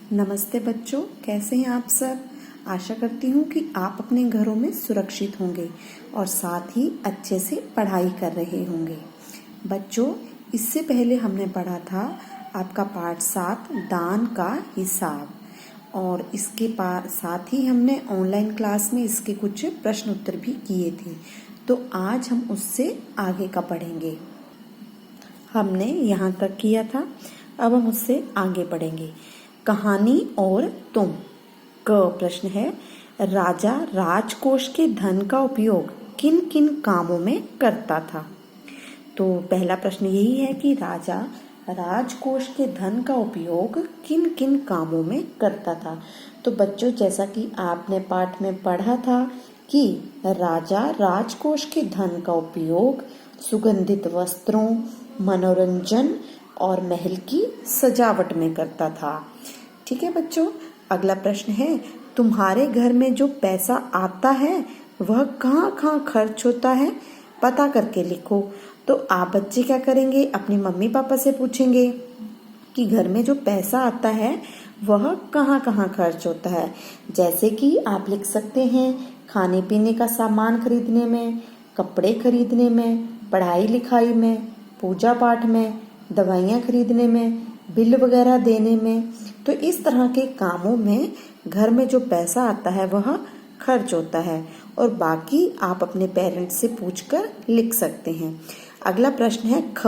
नमस्ते बच्चों, कैसे हैं आप सब। आशा करती हूँ कि आप अपने घरों में सुरक्षित होंगे और साथ ही अच्छे से पढ़ाई कर रहे होंगे। बच्चों, इससे पहले हमने पढ़ा था आपका पाठ 7 दान का हिसाब, और इसके साथ ही हमने ऑनलाइन क्लास में इसके कुछ प्रश्न उत्तर भी किए थे। तो आज हम उससे आगे का पढ़ेंगे। हमने यहाँ तक किया था, अब हम उससे आगे पढ़ेंगे। कहानी और तुम। क प्रश्न है, राजा राजकोष के धन का उपयोग किन किन कामों में करता था। तो पहला प्रश्न यही है कि राजा राजकोष के धन का उपयोग किन किन कामों में करता था। तो बच्चों, जैसा कि आपने पाठ में पढ़ा था कि राजा राजकोष के धन का उपयोग सुगंधित वस्त्रों, मनोरंजन और महल की सजावट में करता था। ठीक है बच्चों, अगला प्रश्न है, तुम्हारे घर में जो पैसा आता है वह कहाँ कहाँ खर्च होता है, पता करके लिखो। तो आप बच्चे क्या करेंगे, अपनी मम्मी पापा से पूछेंगे कि घर में जो पैसा आता है वह कहाँ कहाँ खर्च होता है। जैसे कि आप लिख सकते हैं खाने पीने का सामान खरीदने में, कपड़े खरीदने में, पढ़ाई लिखाई में, पूजा पाठ में, दवाइयाँ खरीदने में, बिल वगैरह देने में। तो इस तरह के कामों में घर में जो पैसा आता है वह खर्च होता है, और बाकी आप अपने पेरेंट्स से पूछकर लिख सकते हैं। अगला प्रश्न है ख,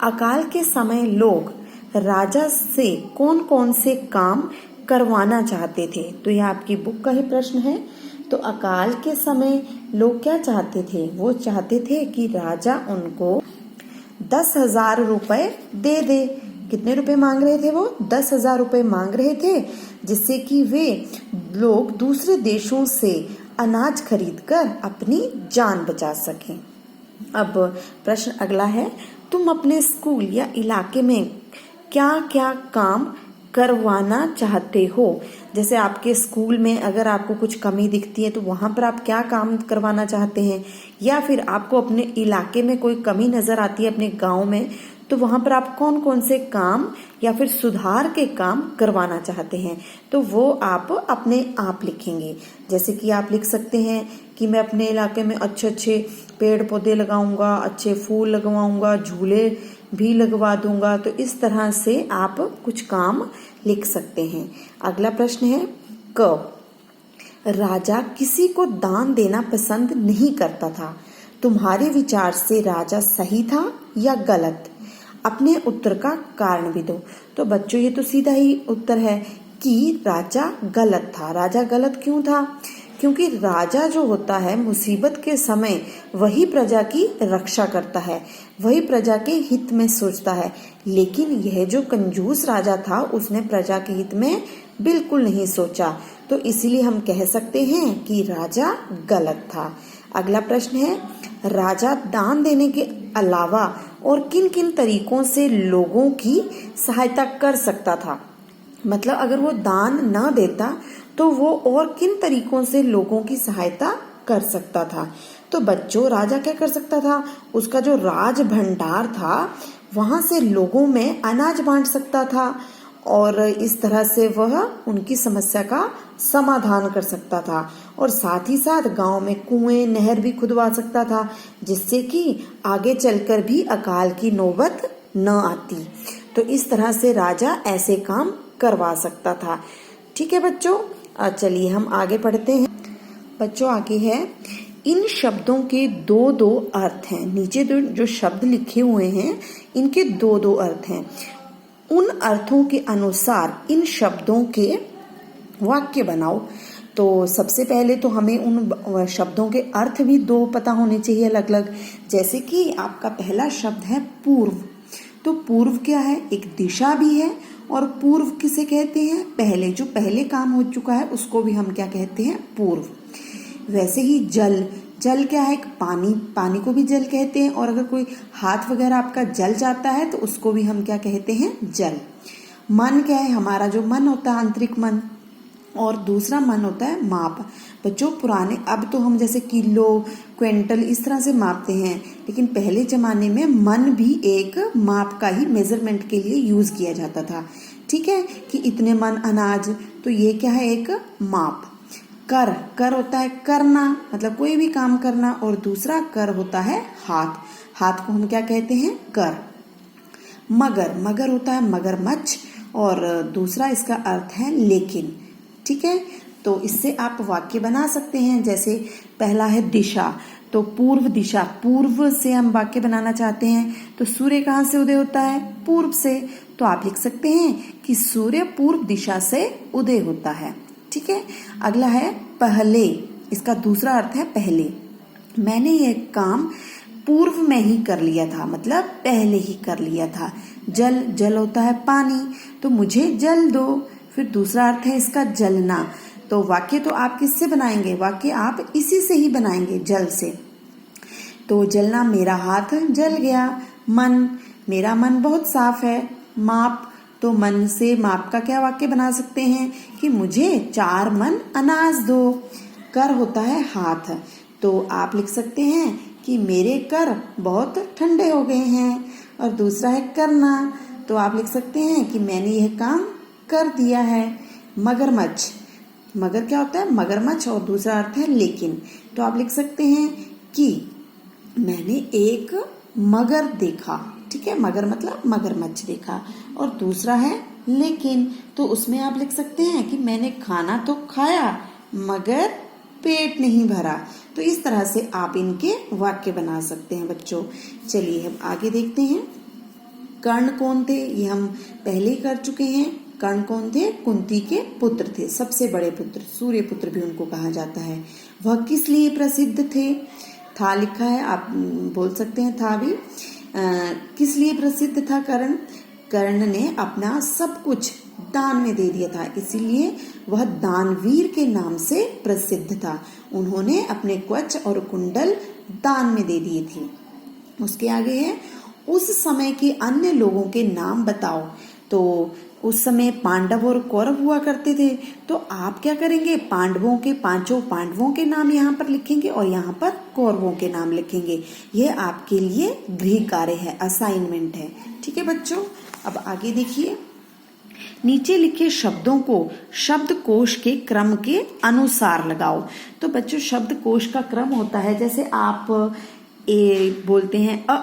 अकाल के समय लोग राजा से कौन कौन से काम करवाना चाहते थे। तो यह आपकी बुक का ही प्रश्न है। तो अकाल के समय लोग क्या चाहते थे, वो चाहते थे कि राजा उनको 10,000 रुपए दे दे। कितने रुपए मांग रहे थे वो, 10,000 रुपए मांग रहे थे, जिससे कि वे लोग दूसरे देशों से अनाज खरीदकर अपनी जान बचा सकें। अब प्रश्न अगला है, तुम अपने स्कूल या इलाके में क्या क्या काम करवाना चाहते हो। जैसे आपके स्कूल में अगर आपको कुछ कमी दिखती है तो वहां पर आप क्या काम करवाना चाहते हैं, या फिर आपको अपने इलाके में कोई कमी नजर आती है अपने गांव में, तो वहां पर आप कौन कौन से काम या फिर सुधार के काम करवाना चाहते हैं। तो वो आप अपने आप लिखेंगे। जैसे कि आप लिख सकते हैं कि मैं अपने इलाके में अच्छे अच्छे पेड़ पौधे लगाऊंगा, अच्छे फूल लगवाऊंगा, झूले भी लगवा दूंगा। तो इस तरह से आप कुछ काम लिख सकते हैं। अगला प्रश्न है क, राजा किसी को दान देना पसंद नहीं करता था। तुम्हारे विचार से राजा सही था या गलत। अपने उत्तर का कारण भी दो। तो बच्चों, ये तो सीधा ही उत्तर है कि राजा गलत था। राजा गलत क्यों था, क्योंकि राजा जो होता है मुसीबत के समय वही प्रजा की रक्षा करता है, वही प्रजा के हित में सोचता है। लेकिन यह जो कंजूस राजा था उसने प्रजा के हित में बिल्कुल नहीं सोचा। तो इसीलिए हम कह सकते हैं कि राजा गलत था। अगला प्रश्न है, राजा दान देने के अलावा और किन किन तरीकों से लोगों की सहायता कर सकता था। मतलब अगर वो दान न देता तो वो और किन तरीकों से लोगों की सहायता कर सकता था। तो बच्चों, राजा क्या कर सकता था, उसका जो राज भंडार था वहां से लोगों में अनाज बांट सकता था, और इस तरह से वह उनकी समस्या का समाधान कर सकता था। और साथ ही साथ गांव में कुएं, नहर भी खुदवा सकता था, जिससे कि आगे चलकर भी अकाल की नौबत न आती। तो इस तरह से राजा ऐसे काम करवा सकता था। ठीक है बच्चों, चलिए हम आगे पढ़ते हैं। बच्चों, आगे है, इन शब्दों के दो दो अर्थ हैं। नीचे जो शब्द लिखे हुए हैं इनके दो दो अर्थ हैं। उन अर्थों के अनुसार इन शब्दों के वाक्य बनाओ। तो सबसे पहले तो हमें उन शब्दों के अर्थ भी दो पता होने चाहिए अलग अलग। जैसे कि आपका पहला शब्द है पूर्व। तो पूर्व क्या है, एक दिशा भी है, और पूर्व किसे कहते हैं, पहले जो पहले काम हो चुका है उसको भी हम क्या कहते हैं, पूर्व। वैसे ही जल, जल क्या है, पानी, पानी को भी जल कहते हैं। और अगर कोई हाथ वगैरह आपका जल जाता है तो उसको भी हम क्या कहते हैं, जल। मन क्या है, हमारा जो मन होता है आंतरिक मन, और दूसरा मन होता है माप। बच्चों पुराने, अब तो हम जैसे किलो, क्विंटल इस तरह से मापते हैं, लेकिन पहले जमाने में मन भी एक माप का ही मेजरमेंट के लिए यूज किया जाता था। ठीक है, कि इतने मन अनाज, तो ये क्या है, एक माप। कर, कर होता है करना, मतलब कोई भी काम करना, और दूसरा कर होता है हाथ। हाथ को हम क्या कहते हैं, कर। मगर, मगर होता है मगरमच्छ, और दूसरा इसका अर्थ है लेकिन। ठीक है, तो इससे आप वाक्य बना सकते हैं। जैसे पहला है दिशा, तो पूर्व दिशा, पूर्व से हम वाक्य बनाना चाहते हैं, तो सूर्य कहाँ से उदय होता है, पूर्व से, तो आप लिख सकते हैं कि सूर्य पूर्व दिशा से उदय होता है। ठीक है, अगला है पहले, इसका दूसरा अर्थ है पहले। मैंने ये काम पूर्व में ही कर लिया था, मतलब पहले ही कर लिया था। जल, जल होता है पानी, तो मुझे जल दो। फिर दूसरा अर्थ है इसका जलना, तो वाक्य तो आप किससे बनाएंगे, वाक्य आप इसी से ही बनाएंगे, जल से। तो जलना, मेरा हाथ जल गया। मन, मेरा मन बहुत साफ है। माप, तो मन से माप का क्या वाक्य बना सकते हैं कि मुझे 4 मन अनाज दो। कर होता है हाथ, तो आप लिख सकते हैं कि मेरे कर बहुत ठंडे हो गए हैं। और दूसरा है करना, तो आप लिख सकते हैं कि मैंने यह काम कर दिया है। मगरमच्छ, मगर क्या होता है, मगरमच्छ, और दूसरा अर्थ है लेकिन, तो आप लिख सकते हैं कि मैंने एक मगर देखा। ठीक है, मगर मतलब मगरमच्छ देखा। और दूसरा है लेकिन, तो उसमें आप लिख सकते हैं कि मैंने खाना तो खाया मगर पेट नहीं भरा। तो इस तरह से आप इनके वाक्य बना सकते हैं बच्चों। चलिए हम आगे देखते हैं। कर्ण कौन थे, ये हम पहले ही कर चुके हैं। कर्ण कौन थे, कुंती के पुत्र थे, सबसे बड़े पुत्र, सूर्य पुत्र भी उनको कहा जाता है। वह किस लिए प्रसिद्ध थे, था लिखा है, आप बोल सकते हैं था भी। किस लिए प्रसिद्ध था कर्ण, कर्ण ने अपना सब कुछ दान में दे दिया था, इसीलिए वह दानवीर के नाम से प्रसिद्ध था। उन्होंने अपने कवच और कुंडल दान में दे दिए थे। उसके आगे है, उस समय के अन्य लोगों के नाम बताओ। तो उस समय पांडव और कौरव हुआ करते थे, तो आप क्या करेंगे, पांडवों के, 5 पांडवों के नाम यहाँ पर लिखेंगे और यहाँ पर कौरवों के नाम लिखेंगे। ये आपके लिए गृह कार्य है, असाइनमेंट है। ठीक है बच्चों, अब आगे देखिए। नीचे लिखे शब्दों को शब्दकोश के क्रम के अनुसार लगाओ। तो बच्चों शब्दकोश का क्रम होता है, जैसे आप ए बोलते हैं अ,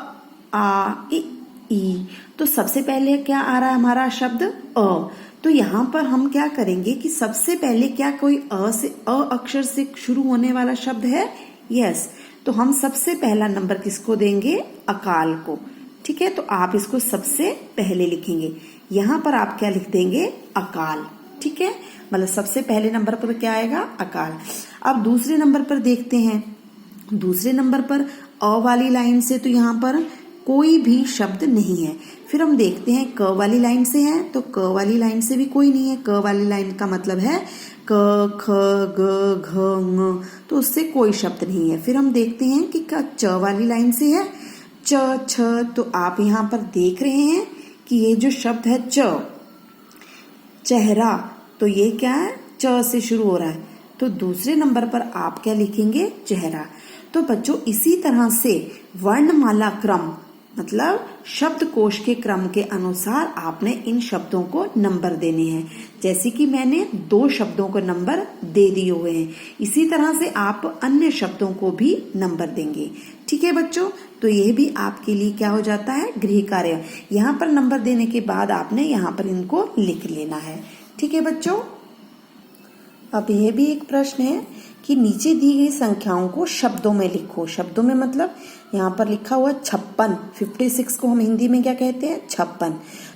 आ, ई, तो सबसे पहले क्या आ रहा है हमारा शब्द अ। तो यहाँ पर हम क्या करेंगे कि सबसे पहले क्या कोई अ अक्षर से शुरू होने वाला शब्द है, यस, तो हम सबसे पहला नंबर किसको देंगे, अकाल को। ठीक है, तो आप इसको सबसे पहले लिखेंगे। यहाँ पर आप क्या लिख देंगे, अकाल। ठीक है, मतलब सबसे पहले नंबर पर क्या आएगा, अकाल। अब दूसरे नंबर पर देखते हैं। दूसरे नंबर पर अ वाली लाइन से तो यहाँ पर कोई भी शब्द नहीं है। फिर हम देखते हैं क वाली लाइन से है, तो क वाली लाइन से भी कोई नहीं है। क वाली लाइन का मतलब है क, ख, ग, घ, ङ, तो उससे कोई शब्द नहीं है। फिर हम देखते हैं कि च वाली लाइन से है, च, छ, तो आप यहाँ पर देख रहे हैं कि ये जो शब्द है च, चेहरा, तो ये क्या है, च से शुरू हो रहा है, तो दूसरे नंबर पर आप क्या लिखेंगे, चेहरा। तो बच्चों इसी तरह से वर्णमाला क्रम, मतलब शब्दकोश के क्रम के अनुसार आपने इन शब्दों को नंबर देने हैं। जैसे कि मैंने 2 शब्दों को नंबर दे दिए हुए हैं, इसी तरह से आप अन्य शब्दों को भी नंबर देंगे। ठीक है बच्चों, तो यह भी आपके लिए क्या हो जाता है, गृह कार्य। यहाँ पर नंबर देने के बाद आपने यहाँ पर इनको लिख लेना है। ठीक है बच्चों, अब यह भी एक प्रश्न है कि नीचे दी गई संख्याओं को शब्दों में लिखो। शब्दों में मतलब यहाँ पर लिखा हुआ 56, 56 को हम हिंदी में क्या कहते हैं, 56।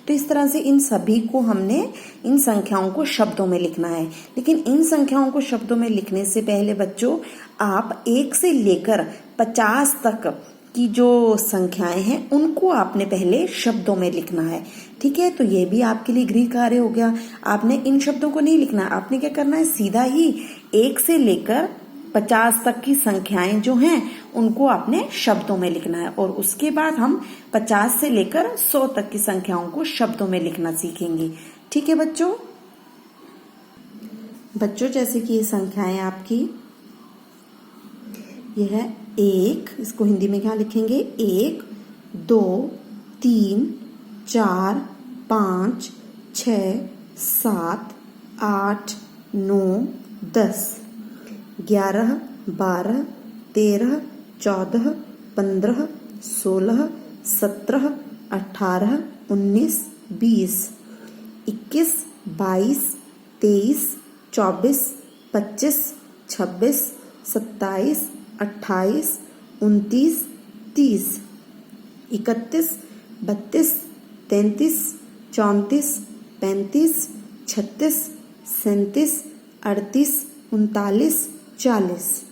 तो इस तरह से इन सभी को हमने, इन संख्याओं को शब्दों में लिखना है। लेकिन इन संख्याओं को शब्दों में लिखने से पहले बच्चों आप 1 से लेकर 50 तक की जो संख्याएं हैं उनको आपने पहले शब्दों में लिखना है। ठीक है, तो ये भी आपके लिए गृह कार्य हो गया। आपने इन शब्दों को नहीं लिखना, आपने क्या करना है, सीधा ही 1 से लेकर 50 तक की संख्याएं जो हैं उनको आपने शब्दों में लिखना है, और उसके बाद हम 50 से लेकर 100 तक की संख्याओं को शब्दों में लिखना सीखेंगे। ठीक है बच्चों, बच्चों जैसे कि ये संख्याएं आपकी, यह है 1, इसको हिंदी में क्या लिखेंगे? 1, 2, 3, 4, 5, 6, 7, 8, 9, 10, 11, 12, 13, 14, 15, 16, 17, 18, 19, 20, 21, 22, 23, 24, 25, 26, 27, 28, 29, 30, 31, 32, 33, 34, 35, 36, 37, 38, 39, 40,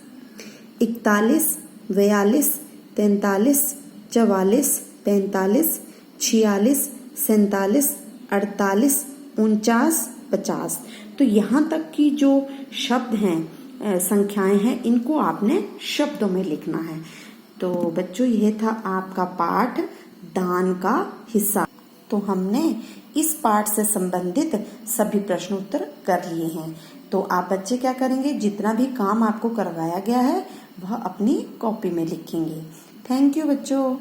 41, 42, 43, 44, 45, 46, 47, 48, 49, 50। तो यहाँ तक की जो शब्द हैं, संख्याएं हैं, इनको आपने शब्दों में लिखना है। तो बच्चों यह था आपका पाठ दान का हिस्सा। तो हमने इस पाठ से संबंधित सभी प्रश्न उत्तर कर लिए हैं। तो आप बच्चे क्या करेंगे? जितना भी काम आपको करवाया गया है वह अपनी कॉपी में लिखेंगे। थैंक यू बच्चों।